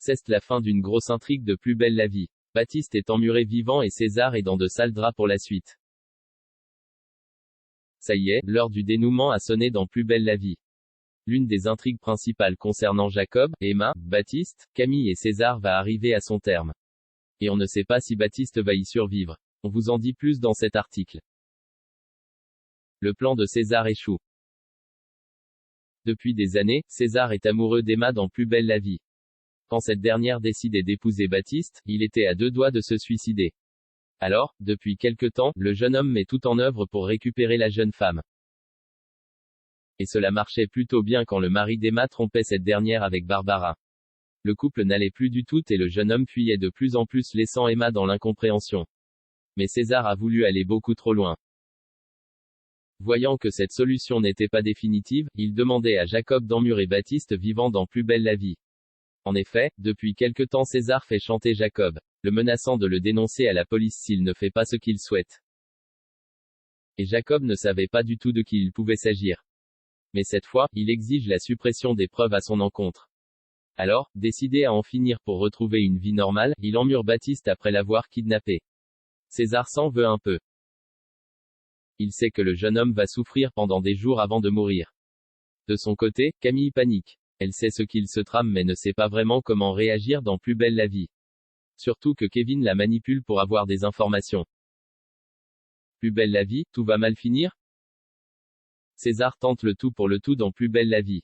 C'est la fin d'une grosse intrigue de Plus belle la vie. Baptiste est emmuré vivant et César est dans de sales draps pour la suite. Ça y est, l'heure du dénouement a sonné dans Plus belle la vie. L'une des intrigues principales concernant Jacob, Emma, Baptiste, Camille et César va arriver à son terme. Et on ne sait pas si Baptiste va y survivre. On vous en dit plus dans cet article. Le plan de César échoue. Depuis des années, César est amoureux d'Emma dans Plus belle la vie. Quand cette dernière décidait d'épouser Baptiste, il était à deux doigts de se suicider. Alors, depuis quelque temps, le jeune homme met tout en œuvre pour récupérer la jeune femme. Et cela marchait plutôt bien quand le mari d'Emma trompait cette dernière avec Barbara. Le couple n'allait plus du tout et le jeune homme fuyait de plus en plus laissant Emma dans l'incompréhension. Mais César a voulu aller beaucoup trop loin. Voyant que cette solution n'était pas définitive, il demandait à Jacob d'emmurer Baptiste vivant dans Plus belle la vie. En effet, depuis quelque temps César fait chanter Jacob, le menaçant de le dénoncer à la police s'il ne fait pas ce qu'il souhaite. Et Jacob ne savait pas du tout de qui il pouvait s'agir. Mais cette fois, il exige la suppression des preuves à son encontre. Alors, décidé à en finir pour retrouver une vie normale, il emmure Baptiste après l'avoir kidnappé. César s'en veut un peu. Il sait que le jeune homme va souffrir pendant des jours avant de mourir. De son côté, Camille panique. Elle sait ce qu'il se trame mais ne sait pas vraiment comment réagir dans Plus belle la vie. Surtout que Kevin la manipule pour avoir des informations. Plus belle la vie, tout va mal finir? César tente le tout pour le tout dans Plus belle la vie.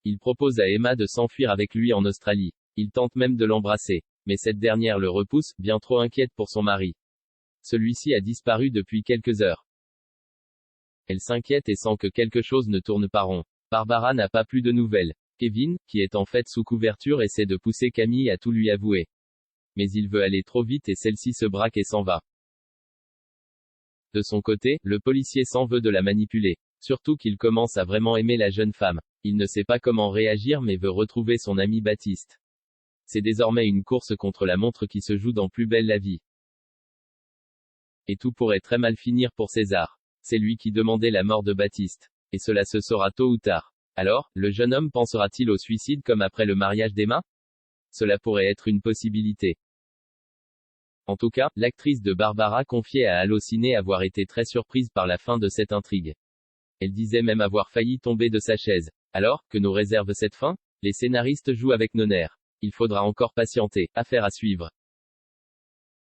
Il propose à Emma de s'enfuir avec lui en Australie. Il tente même de l'embrasser. Mais cette dernière le repousse, bien trop inquiète pour son mari. Celui-ci a disparu depuis quelques heures. Elle s'inquiète et sent que quelque chose ne tourne pas rond. Barbara n'a pas plus de nouvelles. Kevin, qui est en fait sous couverture, essaie de pousser Camille à tout lui avouer. Mais il veut aller trop vite et celle-ci se braque et s'en va. De son côté, le policier s'en veut de la manipuler. Surtout qu'il commence à vraiment aimer la jeune femme. Il ne sait pas comment réagir mais veut retrouver son ami Baptiste. C'est désormais une course contre la montre qui se joue dans Plus belle la vie. Et tout pourrait très mal finir pour César. C'est lui qui demandait la mort de Baptiste. Et cela se saura tôt ou tard. Alors, le jeune homme pensera-t-il au suicide comme après le mariage d'Emma? Cela pourrait être une possibilité. En tout cas, l'actrice de Barbara confiait à Allociné avoir été très surprise par la fin de cette intrigue. Elle disait même avoir failli tomber de sa chaise. Alors, que nous réserve cette fin? Les scénaristes jouent avec nos nerfs. Il faudra encore patienter. Affaire à suivre.